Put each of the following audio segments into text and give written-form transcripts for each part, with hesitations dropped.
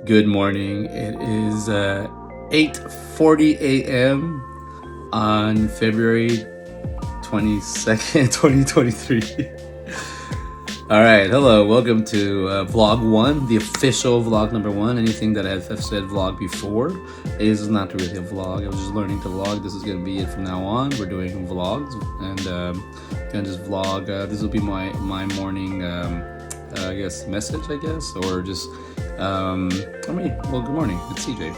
Good morning. It is 8:40 a.m. on February 22nd, 2023. All right, hello. Welcome to vlog 1, the official vlog number 1. Anything that I've said vlog before is not really a vlog. I was just learning to vlog. This is going to be it from now on. We're doing vlogs and going to just vlog. This will be my morning message, or just good morning, it's CJ.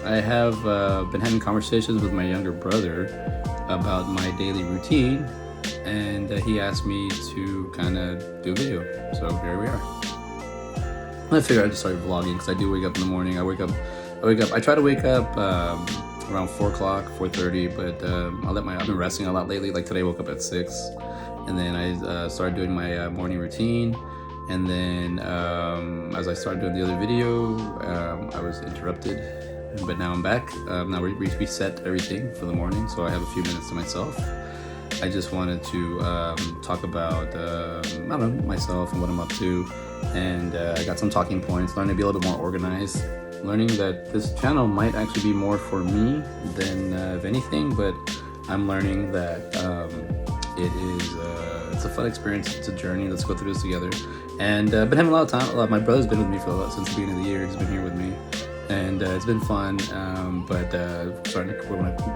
I have been having conversations with my younger brother about my daily routine, and he asked me to kind of do a video, so here we are. I figured I'd just start vlogging because I do wake up in the morning. I try to wake up around 4 o'clock, 4:30, but I've been resting a lot lately. Like today I woke up at 6, and then I started doing my morning routine. And then as I started doing the other video, I was interrupted, but now I'm back. Now we reset everything for the morning, so I have a few minutes to myself. I just wanted to talk about, myself and what I'm up to. And I got some talking points, learning to be a little bit more organized, learning that this channel might actually be more for me than of anything, but I'm learning that it's a fun experience. It's a journey. Let's go through this together. And been having a lot of time. My brother's been with me since the beginning of the year. He's been here with me, and it's been fun.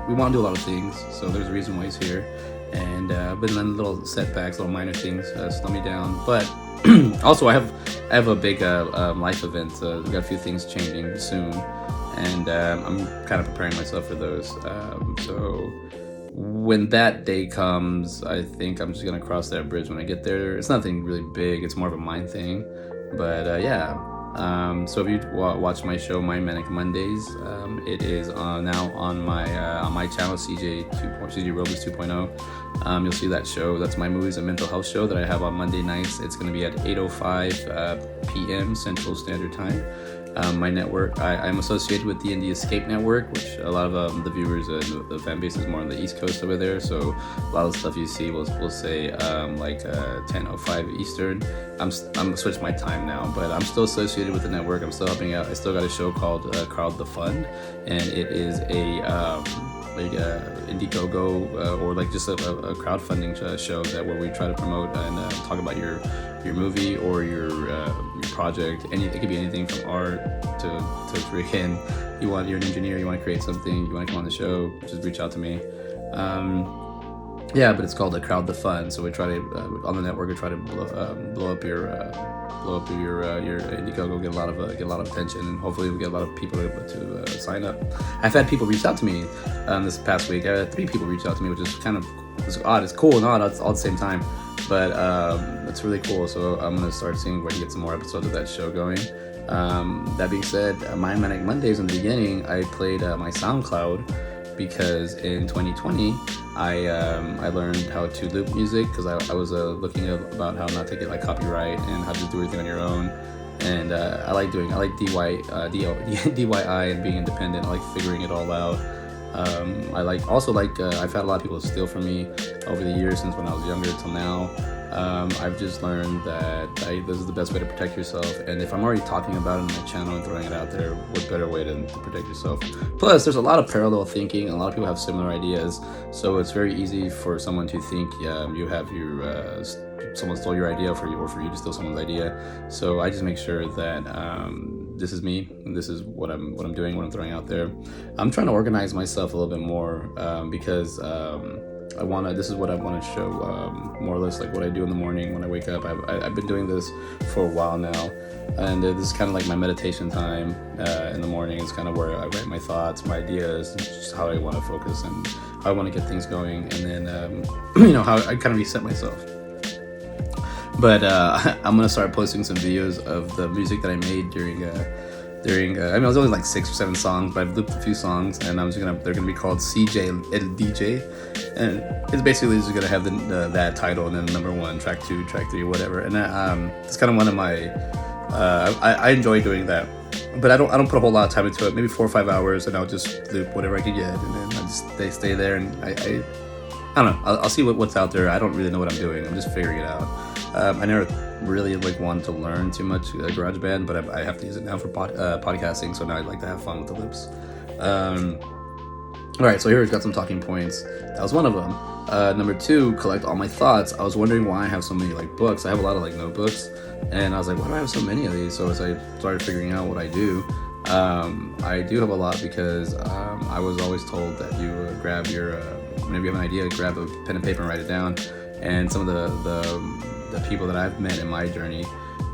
We want to do a lot of things, so there's a reason why he's here. And been on little setbacks, little minor things slow me down. But also, I have a big life event. We've got a few things changing soon, and I'm kind of preparing myself for those. So when that day comes, I think I'm just gonna cross that bridge when I get there. It's nothing really big, it's more of a mind thing, but so if you watch my show My Manic Mondayz, it is now on my channel, CJ Robles 2.0. You'll see that show. That's my movies and mental health show that I have on Monday nights. It's going to be at 8:05 p.m. Central Standard Time. My network, I'm associated with the Indie Escape Network, which a lot of the viewers and the fan base is more on the East Coast over there. So a lot of the stuff you see will say 10:05 Eastern. I'm switched my time now, but I'm still associated with the network. I'm still helping out. I still got a show called The Fund, and it is Indiegogo or just a crowdfunding show where we try to promote and talk about your movie or your project. It could be anything from art to freaking. You're an engineer, you want to create something, you want to come on the show, just reach out to me. But it's called Crowd the Fund. So we try to on the network we try to blow up your Indiegogo, get a lot of attention, and hopefully we get a lot of people to sign up. I've had people reach out to me this past week. I had 3 people reach out to me, which is kind of odd. It's cool and odd all at the same time, but it's really cool. So I'm gonna start seeing where to get some more episodes of that show going. That being said, My Manic Mondayz, in the beginning I played my SoundCloud, because in 2020 I learned how to loop music, because I was looking up about how not to get like copyright and how to do everything on your own. And I like DIY and being independent. I like figuring it all out. I've had a lot of people steal from me over the years since when I was younger till now. I've just learned that this is the best way to protect yourself, and if I'm already talking about it on my channel and throwing it out there, what better way to protect yourself? Plus, there's a lot of parallel thinking, and a lot of people have similar ideas, so it's very easy for someone to think you have someone stole your idea for you, or for you to steal someone's idea. So I just make sure that this is me, and this is what I'm doing, what I'm throwing out there. I'm trying to organize myself a little bit more because this is what I want to show, more or less like what I do in the morning when I wake up. I've been doing this for a while now, and this is kind of like my meditation time in the morning. It's kind of where I write my thoughts, my ideas, just how I want to focus and how I want to get things going, and then how I kind of reset myself. But I'm gonna start posting some videos of the music that I made during it was only like 6 or 7 songs, but I've looped a few songs, and they're gonna be called CJ El DJ, and it's basically just gonna have that title, and then number 1, track 2, track 3, whatever. And it's kind of one of my I enjoy doing that, but I don't put a whole lot of time into it. Maybe 4 or 5 hours, and I'll just loop whatever I can get, and then I just stay there, and I don't know. I'll see what's out there. I don't really know what I'm doing. I'm just figuring it out. I never really like wanted to learn too much GarageBand, but I have to use it now for podcasting. So now I like to have fun with the loops. All right, so here we've got some talking points. That was one of them. Number 2, collect all my thoughts. I was wondering why I have so many like books. I have a lot of like notebooks, and I was like, why do I have so many of these? So as I started figuring out what I do have a lot because I was always told that you grab your whenever you have an idea, grab a pen and paper and write it down. And some of the people that I've met in my journey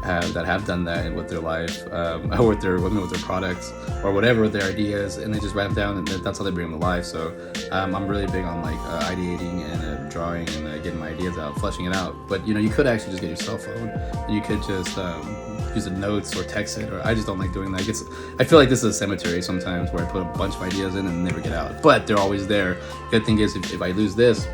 that have done that with their life, or with their products or whatever, with their ideas, and they just write them down, and that's how they bring them to life. So I'm really big on like ideating and drawing and getting my ideas out, fleshing it out. But you could actually just get your cell phone and you could just use the notes or text it. Or I just don't like doing that. I feel like this is a cemetery sometimes where I put a bunch of ideas in and never get out, but they're always there. Good thing is if I lose this,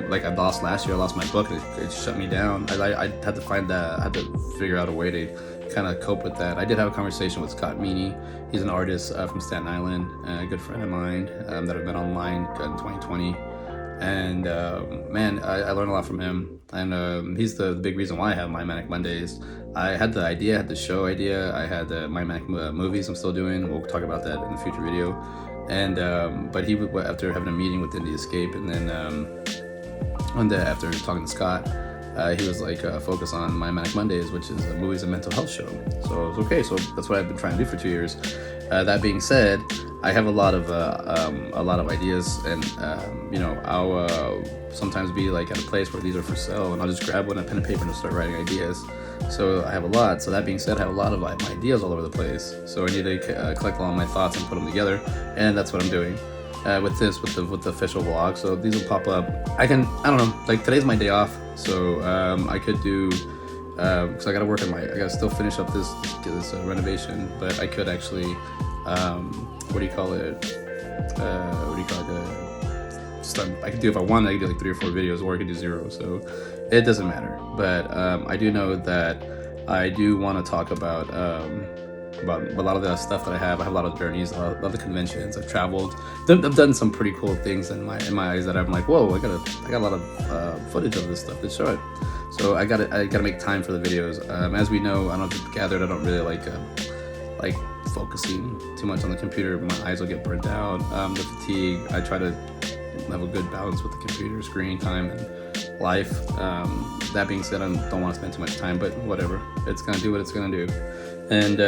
like I lost last year, I lost my book, it shut me down. I had to I had to figure out a way to kind of cope with that. I did have a conversation with Scott Meany. He's an artist from Staten Island, a good friend of mine that I've met online in 2020. And man, I learned a lot from him. And he's the big reason why I have My Manic Mondayz. I had the idea, I had the show idea, I had the My Manic movies I'm still doing. We'll talk about that in a future video. And but he, after having a meeting with Indie Escape, and then one day after talking to Scott, he was like, focus on My Manic Mondayz, which is a movies and mental health show. So it was okay. So that's what I've been trying to do for 2 years. That being said, I have a lot of ideas, and I'll sometimes be like at a place where these are for sale, and I'll just grab one, a pen and paper, and start writing ideas. So I have a lot. So that being said, I have a lot of my ideas all over the place. So I need to collect all of my thoughts and put them together, and that's what I'm doing with the official vlog. So these will pop up. I don't know. Like today's my day off, so I could do. Because I gotta still finish up this renovation, but I could actually, I could do, if I wanted, I could do like 3 or 4 videos, or I could do 0. So it doesn't matter. But I do know that I do want to talk about a lot of the stuff that I have. I have a lot of journeys, a lot of the conventions. I've traveled. I've done some pretty cool things in my eyes that I'm like, whoa, I got a lot of footage of this stuff to show it. So I gotta make time for the videos. As we know, I don't know if you've gathered, I don't really like focusing too much on the computer. My eyes will get burnt out. The fatigue. I try to have a good balance with the computer screen time and life. That being said, I don't want to spend too much time, but whatever. It's gonna do what it's gonna do. And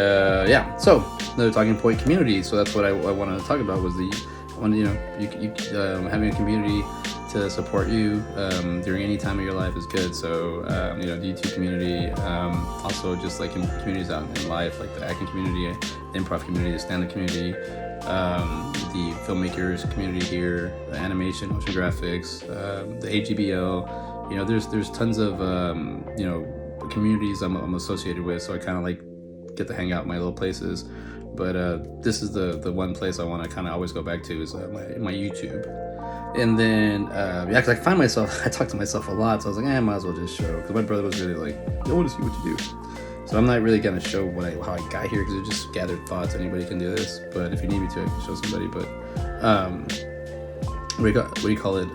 yeah. So another talking point: community. So that's what I wanted to talk about, was having a community to support you during any time of your life is good. So the YouTube community, also just like in communities out in life, like the acting community, the improv community, the stand-up community, the filmmakers community here, the animation, motion graphics, the AGBL. There's tons of communities I'm associated with, so I kind of like get to hang out in my little places. But this is the one place I want to kind of always go back to, is my YouTube. And then, because I find myself, I talk to myself a lot, so I was like, I might as well just show. Because my brother was really like, I want to see what you do. So I'm not really going to show how I got here, because it's just gathered thoughts. Anybody can do this. But if you need me to, I can show somebody. But, what do you call it?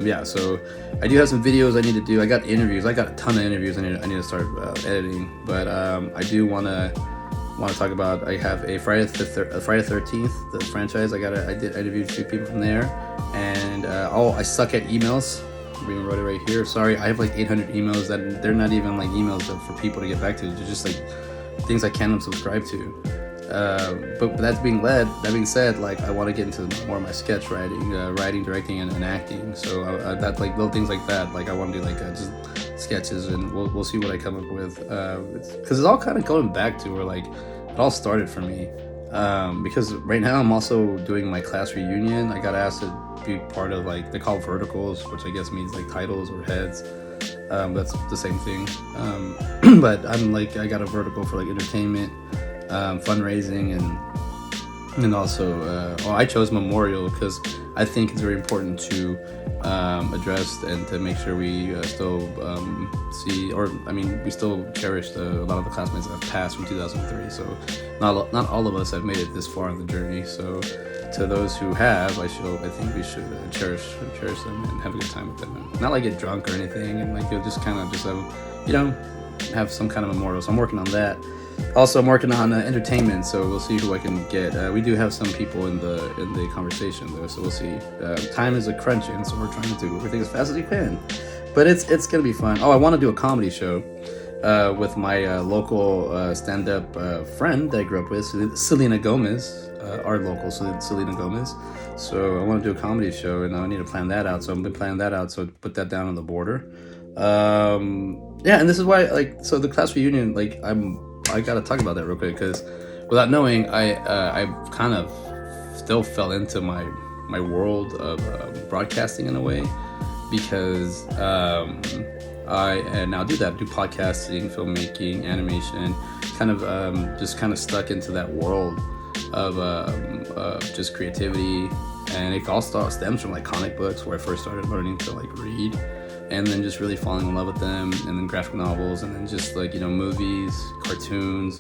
Yeah, so I do have some videos I need to do. I got interviews. I got a ton of interviews I need to start editing. But I do want to talk about, I have a Friday the 13th, the franchise. I interviewed a few people from there, and I suck at emails. I even wrote it right here. Sorry, I have like 800 emails that they're not even like emails for people to get back to. They're just like things I can't unsubscribe to. But that being said, like I want to get into more of my sketch writing, directing, and acting. So that's like little things like that. Like I want to do like just sketches, and we'll see what I come up with. Because it's all kind of going back to where like it all started for me. Because right now I'm also doing my class reunion. I got asked to be part of, like, they call verticals, which I guess means like titles or heads. That's the same thing. But I'm like, I got a vertical for like entertainment, fundraising, and also I chose memorial because I think it's very important to address and to make sure we still we still cherish a lot of the classmates that have passed from 2003. So not all of us have made it this far on the journey. So to those who have, I think we should cherish them and have a good time with them. And not like get drunk or anything, and like you'll just kind of just have some kind of memorial. So I'm working on that. Also, I'm working on entertainment, so we'll see who I can get. We do have some people in the conversation though, so we'll see. Time is a crunching, so we're trying to do everything as fast as we can. But it's gonna be fun. Oh, I want to do a comedy show with my local stand-up friend that I grew up with, Selena Gomez, our local Selena Gomez. So I want to do a comedy show, and I need to plan that out. So I've been planning that out. So put that down on the border. Yeah, and this is why, so the class reunion, I gotta talk about that real quick, because without knowing, I kind of still fell into my world of broadcasting in a way, because I now do podcasting, filmmaking, animation, just stuck into that world of just creativity. And it all stems from comic books, where I first started learning to read, and then just really falling in love with them, and then graphic novels, and then just movies, cartoons.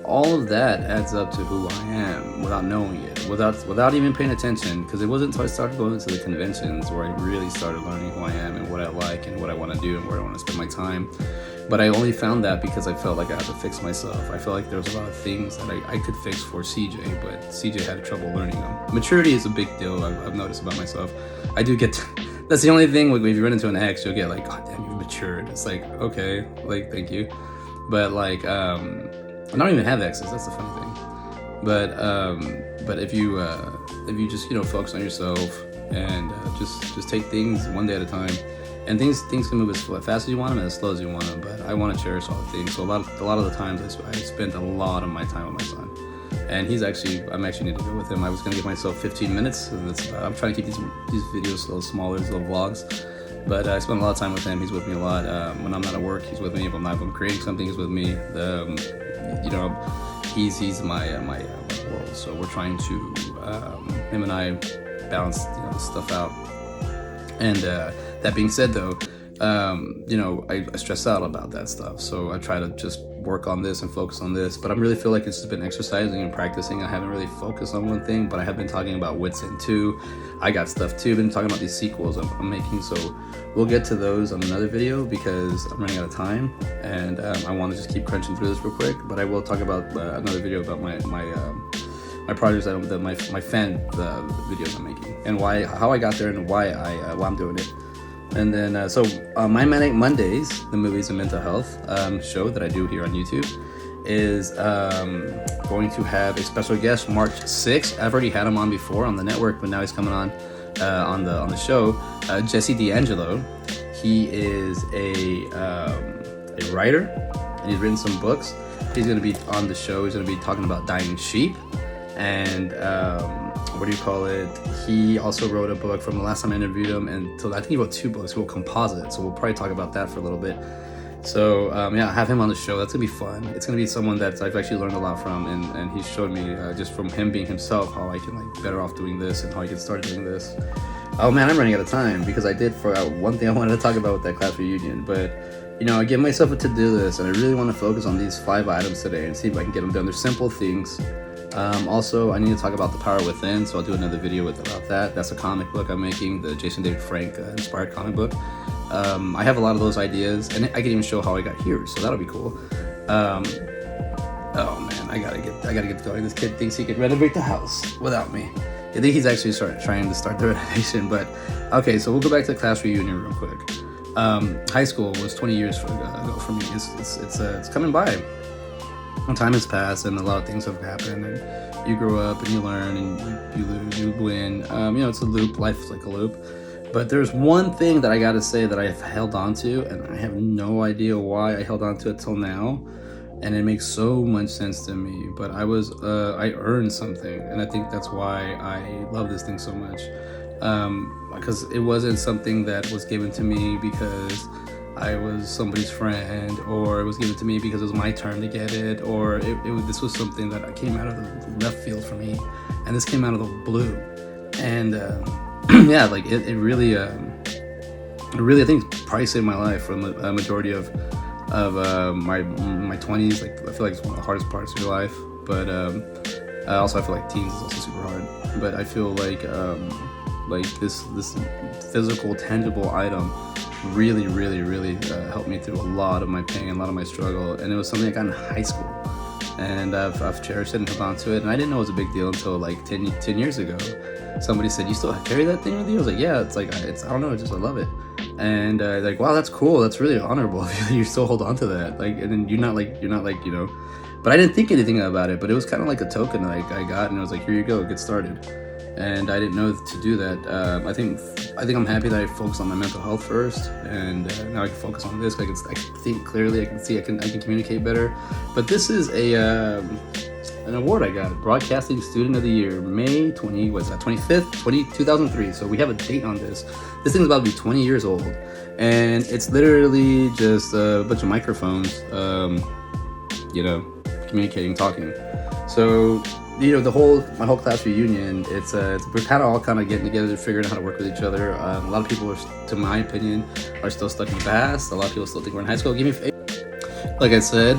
All of that adds up to who I am without knowing it, without even paying attention, because it wasn't until I started going to the conventions where I really started learning who I am and what I like and what I want to do and where I want to spend my time. But I only found that because I felt like I had to fix myself. I felt like there was a lot of things that I could fix for CJ, but CJ had trouble learning them. Maturity is a big deal, I've noticed about myself. I do get that's the only thing, if you run into an ex, you'll get God damn, you've matured. It's okay, thank you. But I don't even have exes, that's the funny thing. But if you just focus on yourself and just take things one day at a time, and things can move as fast as you want them and as slow as you want them. But I want to cherish all the things. So a lot of the times I spent a lot of my time with my son, and I'm actually need to go with him. I was gonna give myself 15 minutes, and I'm trying to keep these videos a little smaller, these little vlogs. But I spend a lot of time with him. He's with me a lot. When I'm not at work, he's with me. If I'm creating something, he's with me. He's my world. So we're trying to him and I balance stuff out. And that being said, though, I stress out about that stuff. So I try to just work on this and focus on this. But I really feel like it's just been exercising and practicing. I haven't really focused on one thing, but I have been talking about Wits End 2. I got stuff too. I've been talking about these sequels I'm making. So we'll get to those on another video, because I'm running out of time, and I want to just keep crunching through this real quick. But I will talk about another video about my projects, my fan videos I'm making, and how I got there, and why I'm doing it. And then My Manic Mondayz, the movies and mental health show that I do here on YouTube, is going to have a special guest March 6th. I've already had him on before on the network, but now he's coming on the show. Jesse D'Angelo. He is a writer, and he's written some books. He's going to be on the show. He's going to be talking about dying sheep, and he also wrote a book from the last time I interviewed him, and so I think he wrote 2 books. He wrote composite, so we'll probably talk about that for a little bit. So have him on the show. That's gonna be fun. It's gonna be someone that I've actually learned a lot from, and he showed me just from him being himself how I can better off doing this, and how I can start doing this. Oh man, I'm running out of time, because I did forget one thing I wanted to talk about with that class reunion. But I give myself a to-do list, and I really want to focus on these 5 items today and see if I can get them done. They're simple things. Also, I need to talk about The Power Within, so I'll do another video about that. That's a comic book I'm making, the Jason David Frank inspired comic book. I have a lot of those ideas, and I can even show how I got here, so that'll be cool. Oh man, I gotta get going. This kid thinks he could renovate the house without me. I think he's actually trying to start the renovation. But okay, so we'll go back to the class reunion real quick. High school was 20 years ago for me. It's coming by. Time has passed, and a lot of things have happened, and you grow up and you learn, and you lose, you win. It's a loop. Life's like a loop. But there's one thing that I gotta say that I've held on to, and I have no idea why I held on to it till now, and it makes so much sense to me. But I earned something, and I think that's why I love this thing so much, because it wasn't something that was given to me because I was somebody's friend, or it was given to me because it was my turn to get it, or this was something that came out of the left field for me, and this came out of the blue. And yeah, like it really, I think probably saved my life from the majority of my 20s. Like I feel like it's one of the hardest parts of your life, but also I feel like teens is also super hard. But I feel like this physical, tangible item really helped me through a lot of my pain, a lot of my struggle, and it was something I got in high school, and I've cherished it and held on to it, and I didn't know it was a big deal until like 10 years ago. Somebody said, "You still carry that thing with you?" I was like, "Yeah." It's like I don't know, I love it, and like, wow, that's cool. That's really honorable. You still hold on to that, like, and then you're not like But I didn't think anything about it. But it was kind of like a token that I got, and it was like, here you go, get started. And I didn't know to do that. I think I'm happy that I focused on my mental health first, and now I can focus on this. I can think clearly. I can see. I can communicate better. But this is an award I got, Broadcasting Student of the Year, May 25th, 2003. So we have a date on this. This thing's about to be 20 years old, and it's literally just a bunch of microphones, communicating, talking. So my whole class reunion, we're kind of getting together, figuring out how to work with each other. A lot of people, to my opinion, are still stuck in the past. A lot of people still think we're in high school. Like I said,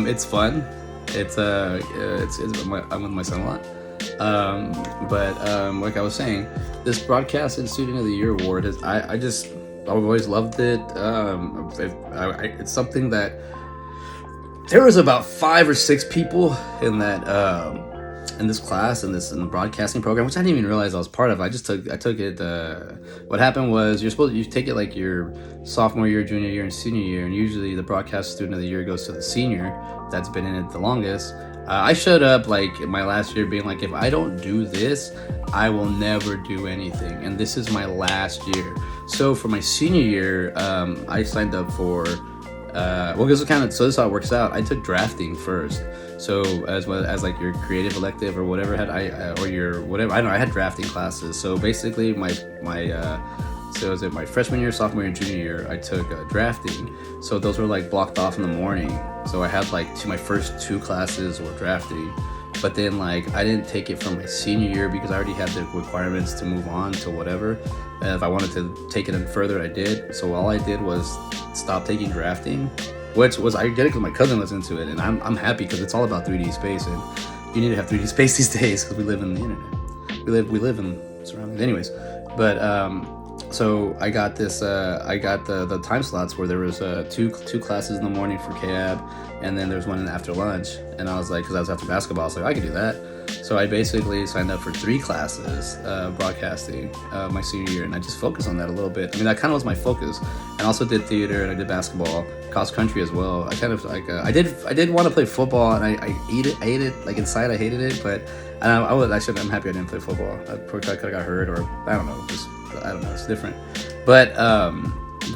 it's fun. I'm with my son a lot. But like I was saying, this Broadcasting Student of the Year award I've always loved it. It's something that there was about 5 or 6 people in that in this class, in the broadcasting program, which I didn't even realize I was part of. I took it. What happened was you take it like your sophomore year, junior year, and senior year, and usually the Broadcast Student of the Year goes to the senior that's been in it the longest. I showed up like in my last year being like, if I don't do this, I will never do anything, and this is my last year. So for my senior year, I signed up for this is how it works out. I took drafting first. So as well as like your creative elective or whatever I had drafting classes. So basically my freshman year, sophomore year, junior year, I took drafting. So those were like blocked off in the morning. So I had like my first 2 classes were drafting. But then like I didn't take it from my senior year because I already had the requirements to move on to whatever. And if I wanted to take it in further, I did. So all I did was stop taking drafting, which was, I did it because my cousin was into it, and I'm happy because it's all about 3D space, and you need to have 3D space these days because we live in the internet. We live in surroundings, anyways. But so I got this. I got the time slots where there was two classes in the morning for KAB, and then there's one after lunch. And I was like, because I was after basketball, I was like, I could do that. So I basically signed up for 3 classes, broadcasting, my senior year, and I just focused on that a little bit. I mean, that kind of was my focus. And I also did theater, and I did basketball, cross country as well. I kind of like I did want to play football, and I ate it like inside. I hated it, but I'm happy I didn't play football. I could have got hurt, or I don't know, it's different. But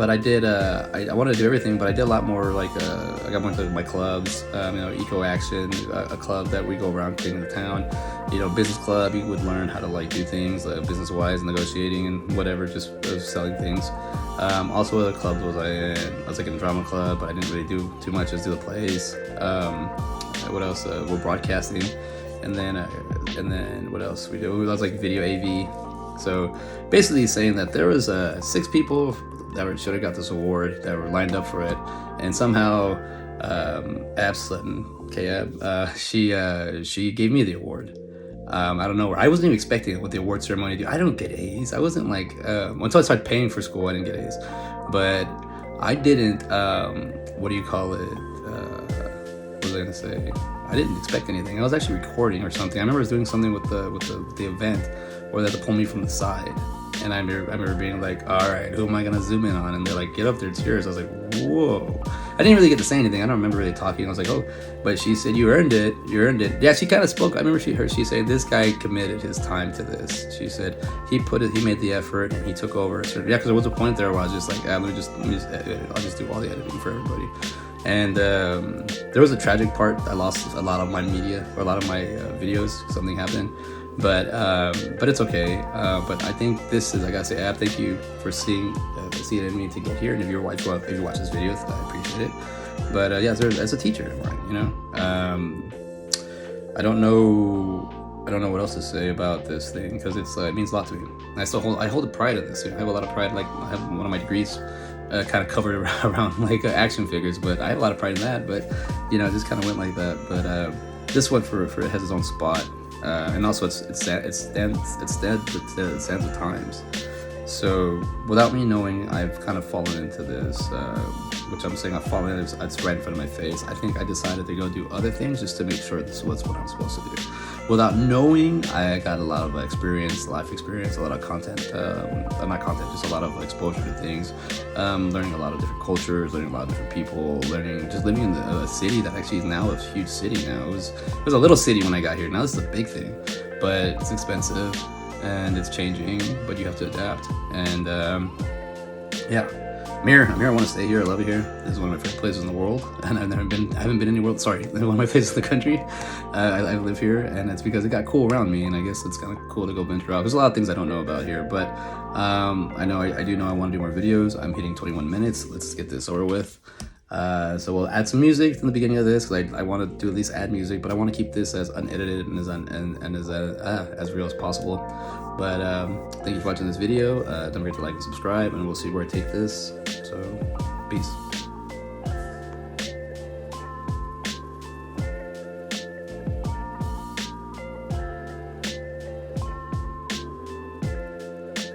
I did. I wanted to do everything, but I did a lot more. Like I got more into my clubs. Eco Action, a club that we go around cleaning the town. Business club. You would learn how to like do things business wise, negotiating and whatever, just selling things. Also, other clubs was I in. I was like in a drama club, but I didn't really do too much. Just do the plays. What else? We're broadcasting, and then what else we do? I was like video AV. So basically saying that there was 6 people that should have got this award that were lined up for it, and somehow Ab Sutton, KAB, she gave me the award. I don't know where. I wasn't even expecting it with the award ceremony. I don't get A's. I wasn't like until I started paying for school, I didn't get A's, but I didn't. What do you call it? What was I gonna say? I didn't expect anything. I was actually recording or something. I remember I was doing something with the event where they had to pull me from the side. And I remember being like, all right, who am I going to zoom in on? And they're like, get up there, it's yours. I was like, whoa. I didn't really get to say anything. I don't remember really talking. I was like, oh, but she said, you earned it. Yeah, she kind of spoke. I remember she said, this guy committed his time to this. She said, he made the effort, and he took over. So, yeah, because there was a point there where I was just like, let me just edit. I'll just do all the editing for everybody. And there was a tragic part. I lost a lot of my media, or a lot of my videos. Something happened. But it's okay. But I think this is, I gotta say, Ab, thank you for seeing it in me to get here. And if you watch this video, I appreciate it. But yeah, as a teacher, right? I don't know I don't know what else to say about this thing because it means a lot to me. And I hold a pride in this. I have a lot of pride. Like I have one of my degrees kind of covered around like action figures, but I have a lot of pride in that. But it just kind of went like that. But this one for it has its own spot, and also it stands the times. So without me knowing, I've kind of fallen into this, which I'm saying I've fallen into. It's right in front of my face. I think I decided to go do other things just to make sure this was what I'm supposed to do. Without knowing, I got a lot of life experience, a lot of content, not content, just a lot of exposure to things, learning a lot of different cultures, learning a lot of different people, just living in a city that actually is now a huge city now. It was a little city when I got here. Now this is a big thing, but it's expensive and it's changing, but you have to adapt. And yeah. I'm here. I want to stay here. I love it here. This is one of my favorite places in the world, and I haven't been anywhere. Sorry, one of my places in the country. I live here, and it's because it got cool around me, and I guess it's kind of cool to go venture out. There's a lot of things I don't know about here, but I do know I want to do more videos. I'm hitting 21 minutes. Let's get this over with. So we'll add some music in the beginning of this because I want to do at least add music, but I want to keep this as unedited and as real as possible. But thank you for watching this video. Don't forget to like and subscribe, and we'll see where I take this. So peace.